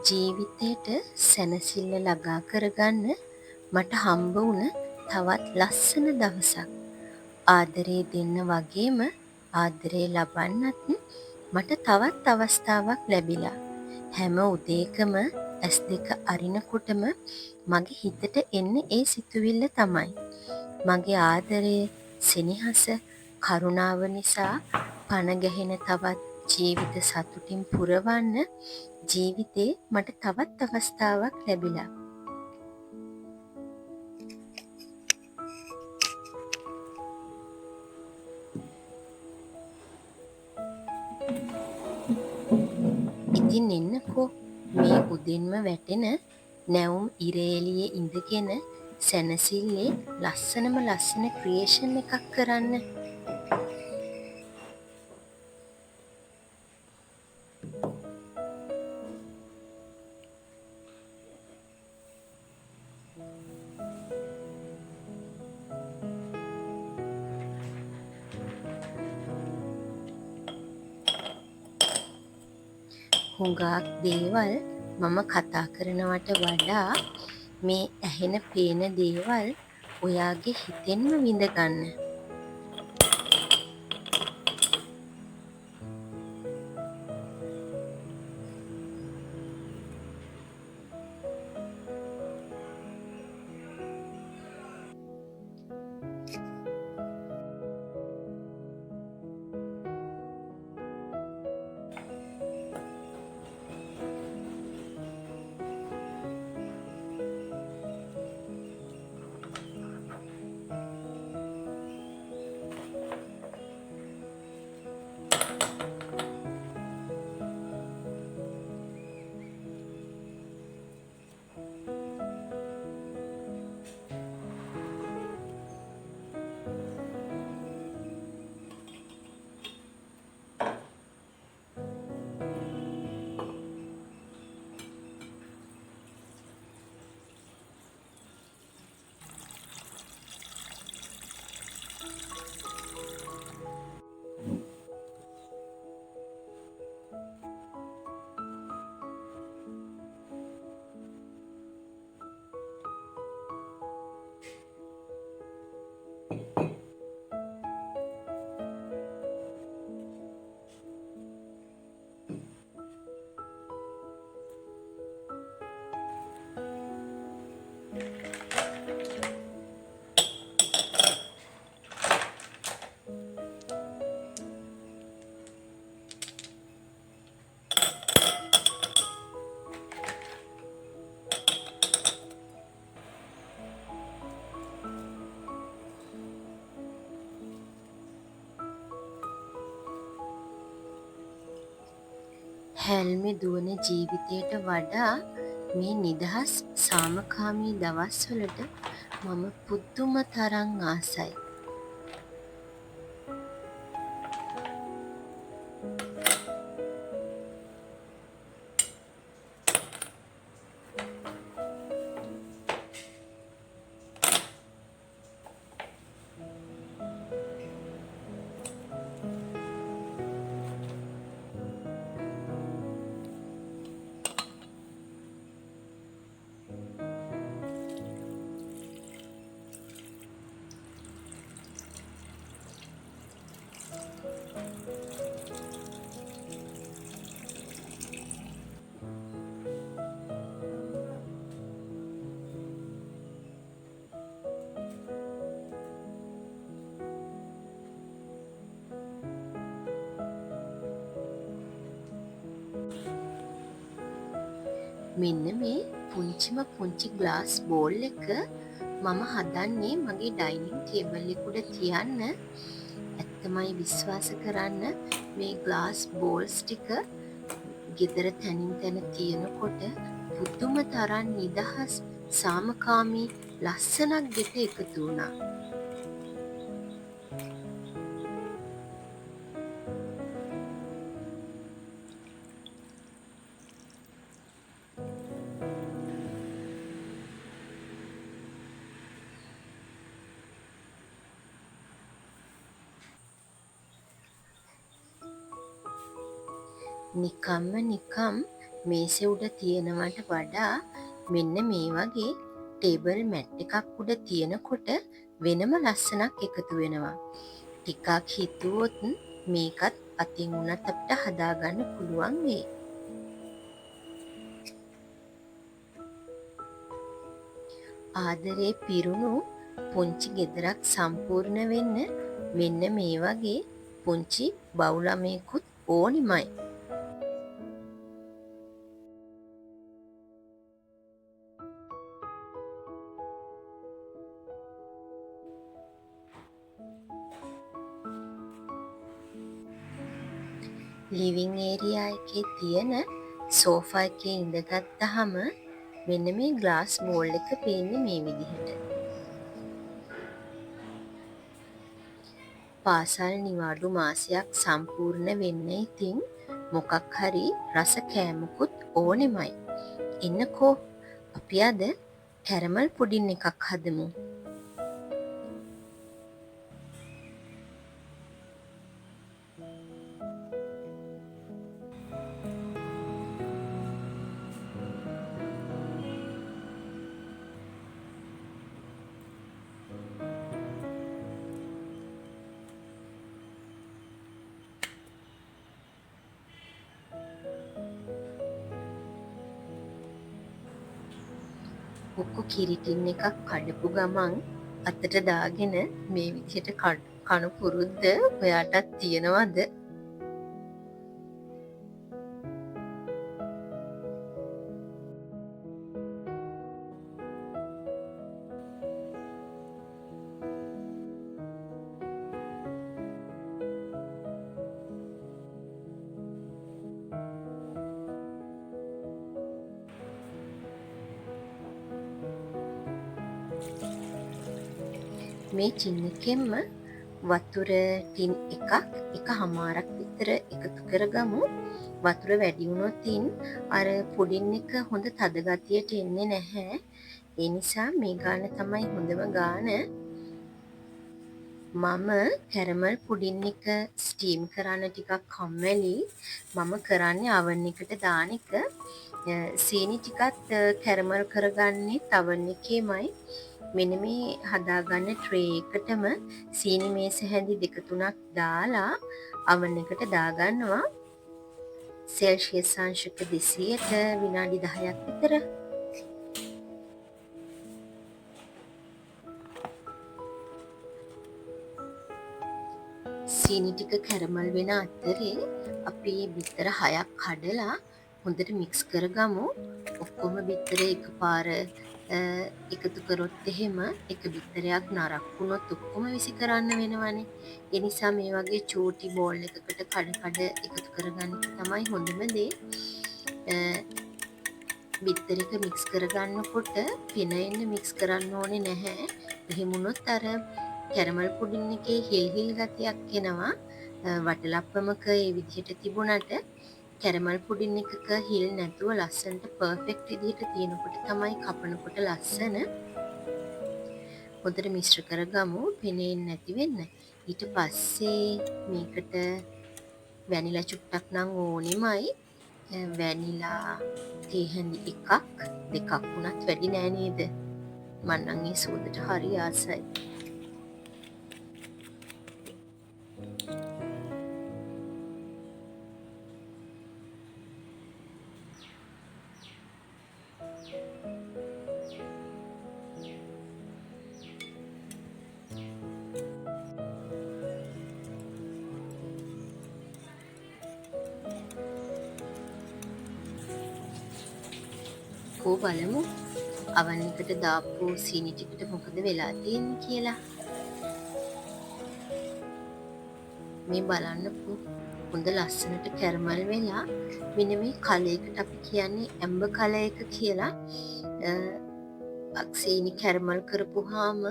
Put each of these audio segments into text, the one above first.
ජීවිතයට සැනසිල්ල ළඟා කරගන්න මට හම්බ වුණ තවත් ලස්සන දවසක්. ආදරේ දෙන්න වගේම ආදරේ ලබන්නත් මට තවත් අවස්ථාවක් ලැබිලා. හැම උදේකම ඇස් දෙක අරිනකොටම මගේ හිතට එන්නේ ඒ සිතුවිල්ල තමයි. මගේ ආදරය, සෙනෙහස, කරුණාව නිසා පණ ගැහෙන තවත් ජීවිත සතුටින් පුරවන්න ජීවිතේ මට තවත් අවස්ථාවක් ලැබිලා. ඉතින් එන්නකෝ මේ උදෙන්ම වැටෙන නැවුම් ඉර එළියේ ඉඳගෙන සැනසිල්ලේ ලස්සනම ලස්සන ක්‍රියේෂන් එකක් කරන්න. හුඟක් දේවල් මම කතා කරනවට වඩා මේ ඇහෙන පේන දේවල් ඔයාගේ හිතෙන්ම විඳගන්න. හැල්මේ දුවන ජීවිතයට වඩා මේ නිදහස් සාමකාමී දවස්වලට මම පුදුම තරම් ආසයි. මෙන්න මේ පුංචිම පුංචි ග්ලාස් බෝල් එක මම හදන්නේ මගේ ඩයිනින් ටේබල් එක උඩ තියන්න. ඇත්තමයි විශ්වාස කරන්න මේ ග්ලාස් බෝල්ස් ටික ගෙදර තැනින් තැන තියෙනකොට පුදුම තරම් නිදහස් සාමකාමී ලස්සනක් ගෙට එකතු වුණා. නිකම් මේසෙ උඩ තියෙනවට වඩා මෙන්න මේ වගේ ටේබල් මැට් එකක් උඩ තියෙනකොට වෙනම ලස්සනක් එකතු වෙනවා. ටිකක් හිතුවොත් මේකත් අතින් උනත් අපිට හදාගන්න පුළුවන් වෙයි. ආදරේ පිරුණු පුංචි ගෙදරක් සම්පූර්ණ වෙන්න මෙන්න මේ වගේ පුංචි බව් ළමයෙකුත් ඕනිමයි. ලිවිං ඒරියා එකේ තියෙන සෝෆා එකේ ඉඳගත්තාම මෙන්න මේ ග්ලාස් බෝල් එක පේන්නේ මේ විදිහට. පාසල් නිවාඩු මාසයක් සම්පූර්ණ වෙන්න ඉතින් මොකක් හරි රස කෑමකුත් ඕනෙමයි. එන්නකෝ අපි අද කැරමල් පුඩින් එකක් හදමු. ඔක්කො කිරිටින් එකක් කඩපු ගමන් අතට දාගෙන මේ විදිහට කණු පුරුද්ද ඔයාටත් තියෙනවද? මේ ටින් එකෙන්ම වතුර ටින් එක හමාරක් විතර එකතු කරගමු. වතුර වැඩි වුණොතින් අර පුඩින් එක හොඳ තද ගතියට එන්නේ නැහැ. ඒ නිසා මේ ගාන තමයි හොඳම ගාන. මම කැරමල් පුඩින් එක ස්ටීම් කරන්න ටිකක් කම්මැලි. මම කරන්නේ අවන් එකට දාන එක. සීනි ටිකත් කැරමල් කරගන්නේ අවන් එකේමයි. මෙන්න මේ හදාගන්න ට්‍රේ එකටම සීනි මේස හැඳි 2-3ක් දාලා අවන් එකට දාගන්නවා. සෙල්සියස් අංශක 200ට විනාඩි 10ක් විතර. සීනි ටික කැරමල් වෙන අතරේ අපි බිත්තර 6ක් කඩලා හොඳට මික්ස් කරගමු. ඔක්කොම බිත්තර එකපාර එකතු කරොත් එහෙම එක බිත්තරයක් නරක් වුණොත් ඔක්කොම විසි කරන්න වෙනවනේ. ඒ නිසා මේ වගේ චූටි බෝල් එකකට කඩ එකතු කරගන්න තමයි හොඳම දේ. බිත්තර එක මික්ස් කරගන්නකොට පෙනෙන්න මික්ස් කරන්න ඕනේ නැහැ. එහෙම වුණොත් අර කැරමල් පුඩින් එකේ හිල් ගතියක් එනවා. වටලප්පමක ඒ විදිහට තිබුණට කැරමල් පුඩින් එකක හිල් නැතුව ලස්සනට පර්ෆෙක්ට් විදිහට තියෙනකොට තමයි කපනකොට ලස්සන. හොඳට මිශ්‍ර කරගමු පෙනෙන්නේ නැති වෙන්න. ඊට පස්සේ මේකට වැනිලා චුට්ටක් නම් ඕනෙමයි. වැනිලා තේ හැඳි දෙකක් වුණත් වැඩි නෑ නේද? මම නම් ඒ සුවඳට හරි ආසයි. බලමු අවන් එකට දාපු සීනි ටිකට මොකද වෙලා තියෙන්නේ කියලා. මේ බලන්නකෝ හොඳ ලස්සනට කැරමල් වෙලා මෙන්න මේ කලයකට අපි කියන්නේ ඇම්බර් කලර් එක කියලා. සීනි කැරමල් කරපුවාම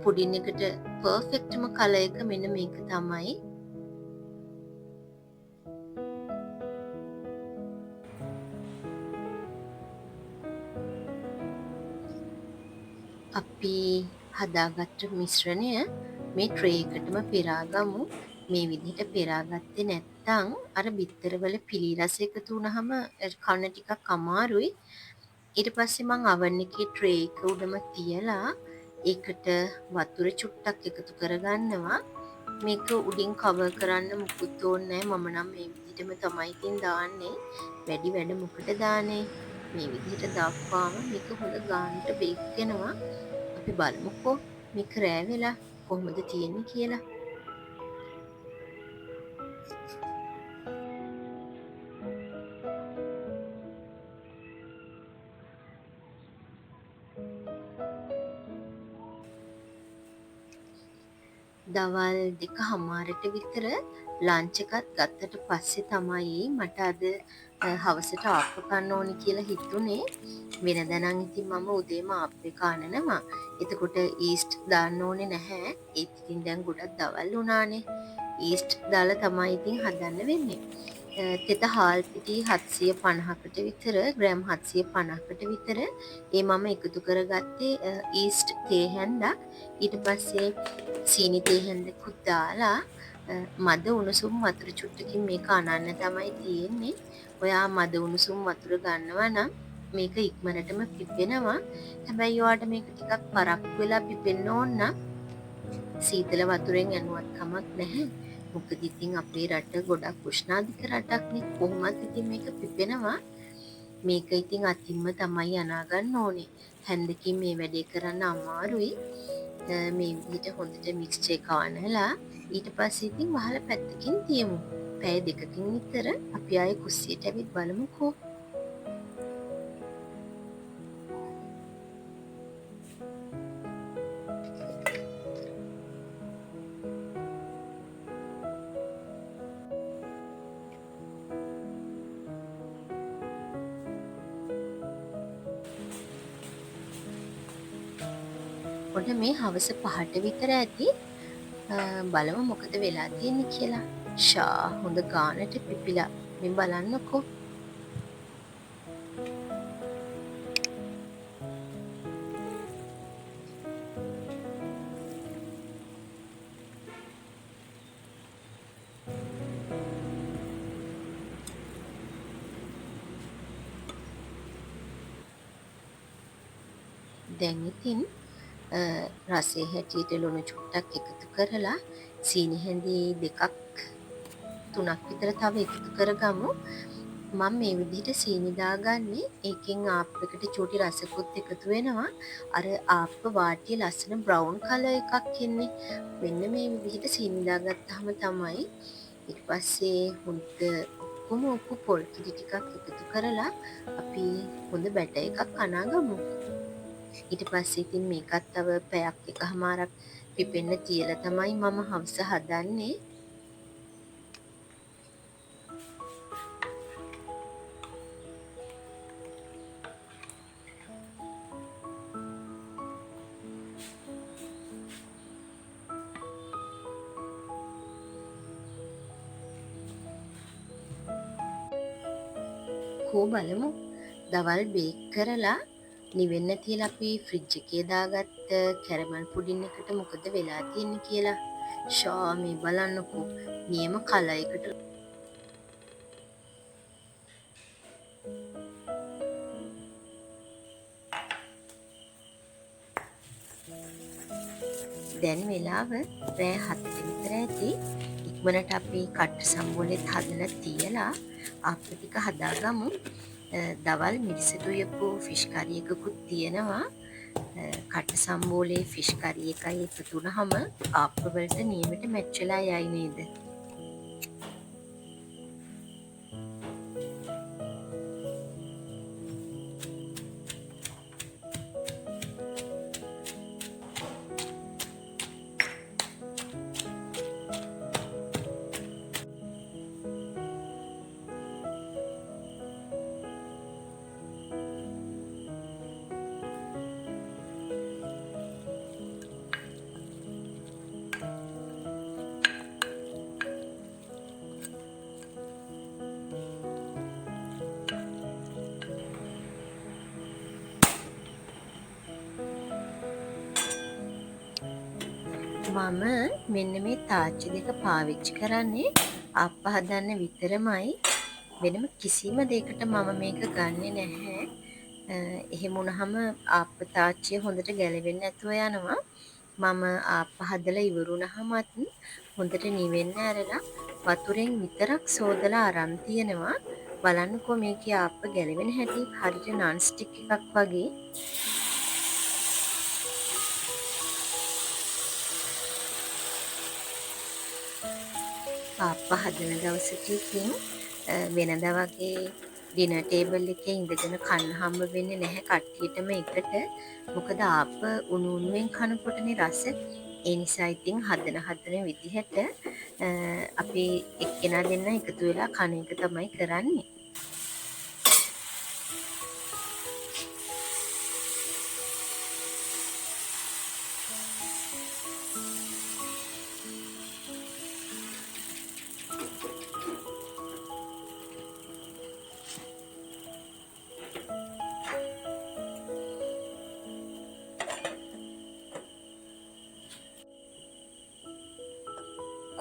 පුඩින් එකට පර්ෆෙක්ට්ම කලර් එක මෙන්න මේක තමයි. අපි හදාගත්ත මිශ්‍රණය මේ ට්‍රේ එකටම පෙරාගමු. මේ විදිහට පෙරාගත්තේ නැත්නම් නැත්තම් අර බිත්තරවල පිලි රස එකතු වුණාම කන ටිකක් අමාරුයි. ඊට පස්සේ මං oven එකේ tray එක උඩම තියලා ඒකට වතුර චුට්ටක් එකතු කරගන්නවා. මේක උඩින් කවර් කරන්න මුකුත් ඕනේ නැහැ. මම නම් මේ විදිහටම තමයි ඉතින් දාන්නේ. වැඩි වැඩ මොකට දාන්නේ? මේ විදිහට දාපුවාම මේක හොඳ ගානට බේක් වෙනවා. අපි බලමුකෝ මේක රෑ වෙලා කොහොමද තියෙන්නේ කියලා. දවල් 2:00ට විතර ලන්ච් එකත් ගත්තට පස්සේ තමයි මට අද හවසට ආප්ප කන්න ඕනි කියලා හිතුනේ. වෙනදා නම් ඉතින් මම උදේම ආප්පේ කනවා. එතකොට ඊස්ට් දාන්න ඕනේ නැහැ. ඒත් ඉතින් දැන් ගොඩක් දවල් වුණානේ. ඊස්ට් දාලා තමයි ඉතින් හදන්න වෙන්නේ. තෙත හාල් පිටි 750කට විතර ග්‍රෑම් 750කට විතර ඒ මම එකතු කරගත්තේ ඊස්ට් තේ හැන්දක්. ඊට පස්සේ සීනි තේ හැන්දකුත් දාලා මද උණුසුම් වතුර චුට්ටකින් මේක අනන්න තමයි තියෙන්නේ. ඔයා මද උණුසුම් වතුර ගන්නවා නම් මේක ඉක්මනටම පිපෙනවා. හැබැයි ඔයාට මේක ටිකක් පරක්කු වෙලා පිපෙන්න ඕන නම් සීතල වතුරෙන් ඇනුවත් කමක් නැහැ. මොකද ඉතින් අපේ රට ගොඩක් උෂ්ණාධික රටක්නේ. කොහොමත් ඉතින් මේක පිපෙනවා. මේක ඉතින් අතින්ම තමයි අනාගන්න ඕනේ. හැන්දකින් මේ වැඩේ කරන්න අමාරුයි. මේ විදිහට හොඳට මික්ස්චර් එක අනලා ඊට පස්සේ ඉතින් වහලා පැත්තකින් තියමු. පැය දෙකකින් විතර අපි ආයේ කුස්සියට ඇවිත් බලමුකෝ. ඔන්න මේ හවස 5ට විතර ඇති. බලමු මොකද වෙලා තියෙන්නේ කියලා. ෂා හොඳ ගානට පිපිලා. මේ බලන්නකෝ. දැන් ඉතින් රසයේ හැටියට ලුණු චුට්ටක් එකතු කරලා සීනි හැඳි 2-3ක් විතර තව එකතු කරගමු. මම මේ විදිහට සීනි දාගන්නේ ඒකෙන් ආප්පකට චූටි රසකුත් එකතු වෙනවා. අර ආප්ප වාටියේ ලස්සන බ්‍රවුන් කලර් එකක් එන්නේ. මෙන්න මේ විදිහට සීනි දාගත්තාම තමයි ඊට පස්සේ හොඳ උප්පු පොල් කිරි ටිකක් එකතු කරලා අපි හොඳ බැටර් එකක් අනාගමු. ඊට පස්සේ ඉතින් මේකත් තව පැයක් එකහමාරක් පිපෙන්න තියලා තමයි මම හවස හදන්නේ. කෝ බලමු දවල් බේක් කරලා නිවෙන්න තියලා අපි ෆ්‍රිජ් එකේ දාගත්ත කැරමල් පුඩින් එකට මොකද වෙලා තියෙන්නේ කියලා. ෂා මේ බලන්නකෝ. නියම කලර් එකට දැන් වෙලාව රෑ 7 විතර ඇති. ඉක්මනට අපි කට්ට සම්බෝලෙත් හදලා තියලා ආප්ප ටික හදාගමු. දවල් මිරිසට උයපු ෆිෂ් කරි එකකුත් තියෙනවා. කට්ට සම්බෝලේ ෆිෂ් කරි එකයි එකතු වුණාම ආප්ප වලට නියමෙට මැච් වෙලා යයි නේද? මම මෙන්න මේ තාච්චි දෙක පාවිච්චි කරන්නේ ආප්ප හදන්න විතරමයි, වෙනම කිසිම දෙයකට මම මේක ගන්නෙ නැහැ. එහෙම වුණාම ආප්ප තාච්චිය හොඳට ගැලවෙන්නේ නැතුව යනවා. මම ආප්ප හදලා ඉවරුනහමත් හොඳට නිවෙන්න ඇරලා වතුරෙන් විතරක් සෝදලා අරන් තියෙනවා. බලන්නකෝ මේකේ ආප්ප ගැලවෙන හැටි හරියට නන් ස්ටික් එකක් වගේ. ආප්ප හදන දවසට ඉතින් වෙනදා වගේ ඩිනර් ටේබල් එකේ ඉඳගෙන කන්න හම්බ වෙන්නේ නැහැ කට්ටියටම එකට. මොකද ආප්ප උණු උණුවෙන් කනකොටනේ රස. ඒ නිසා ඉතින් හදන විදිහට අපි එක්කෙනා දෙන්න එකතු වෙලා කන එක තමයි කරන්නේ.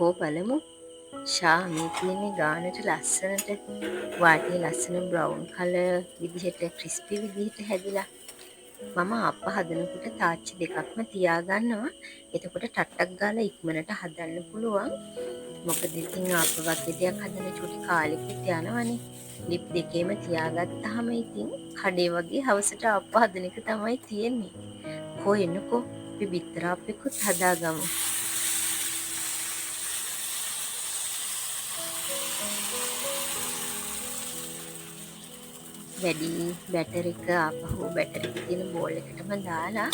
කෝ බලමු. ෂා මේ තියෙන්නේ ගානට ලස්සනට වාටිය ලස්සන බ්‍රවුන් කලර් විදිහට ක්‍රිස්පි විදිහට හැදිලා. මම ආප්ප හදනකොට තාච්චි දෙකක්ම තියාගන්නවා. එතකොට ටට්ටක් ගාලා ඉක්මනට හදන්න පුළුවන්. මොකද ඉතින් ආප්ප වගේ දෙයක් හදන චුටි කාලෙකට යනවනේ. ලිප් දෙකේම තියාගත්තාම ඉතින් කඩේ වගේ හවසට ආප්ප හදන එක තමයි තියෙන්නේ. කෝ එන්නකෝ අපි බිත්තර ආප්පෙකුත් හදාගමු. වැඩි බැටර් එක ආපහු බැටර් එක තියෙන බෝල් එකටම දාලා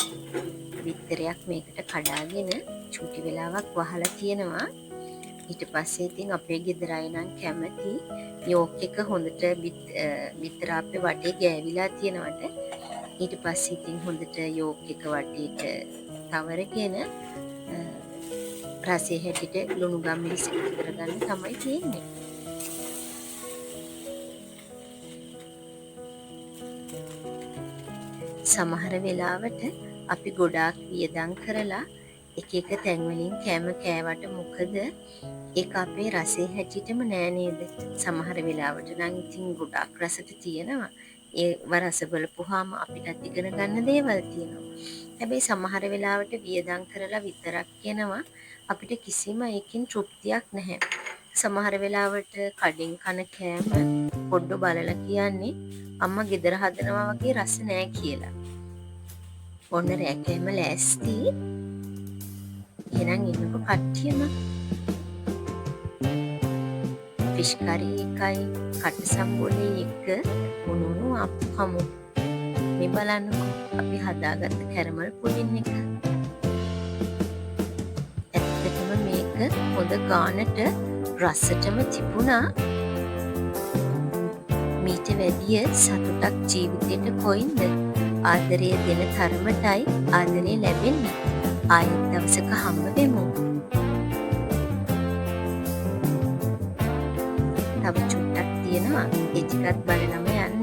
බිත්තරයක් මේකට කඩාගෙන චුටි වෙලාවක් වහලා තියෙනවා. ඊට පස්සේ ඉතින් අපේ ගෙදර අය නම් කැමති යෝක් එක හොඳට බිත්තර අපේ වටේ ගෑවිලා තියෙනවට. ඊට පස්සේ ඉතින් හොඳට යෝක් එක වටේට තවරගෙන රසයේ හැටියට ලුණු ගම්මිරි සිදු කරගන්න තමයි තියෙන්නේ. සමහර වෙලාවට අපි ගොඩාක් වියදම් කරලා එක එක තැන්වලින් කෑම කෑවට මොකද ඒක අපේ රසයේ හැටියටම නෑ නේද? සමහර වෙලාවට නම් ඉතින් ගොඩාක් රසට තියෙනවා. ඒව රස බලපුවාම අපිටත් ඉගෙන ගන්න දේවල් තියෙනවා. හැබැයි සමහර වෙලාවට වියදම් කරලා විතරක් එනවා අපිට කිසිම එකකින් තෘප්තියක් නැහැ. සමහර වෙලාවට කඩෙන් කන කෑම පොඩ්ඩ බලලා කියන්නේ අම්මා ගෙදර හදනවා වගේ රස නෑ කියලා. ඔන්න රැකෑම ලෑස්ති. එහෙනම් ඉන්නකො කට්ටියම. ෆිෂ් කරි එකයි කට්ටසම්බෝලේ එක උණුණු අප්පමු. මේ බලන්නකෝ අපි හදාගත්ත කැරමල් පුඩින් එක. ඇත්තටම මේක හොඳ ගානට රසටම තිබුණා. මීට වැඩිය සතුටක් ජීවිතේට කොයින්ද? ආදරය දෙන තරමටයි ආදරය ලැබෙන්නේ. ආයෙත් දවසක හම්බ වෙමු. තව චුට්ටක් තියෙනවා. ඒ ටිකත් බලලම යන්න.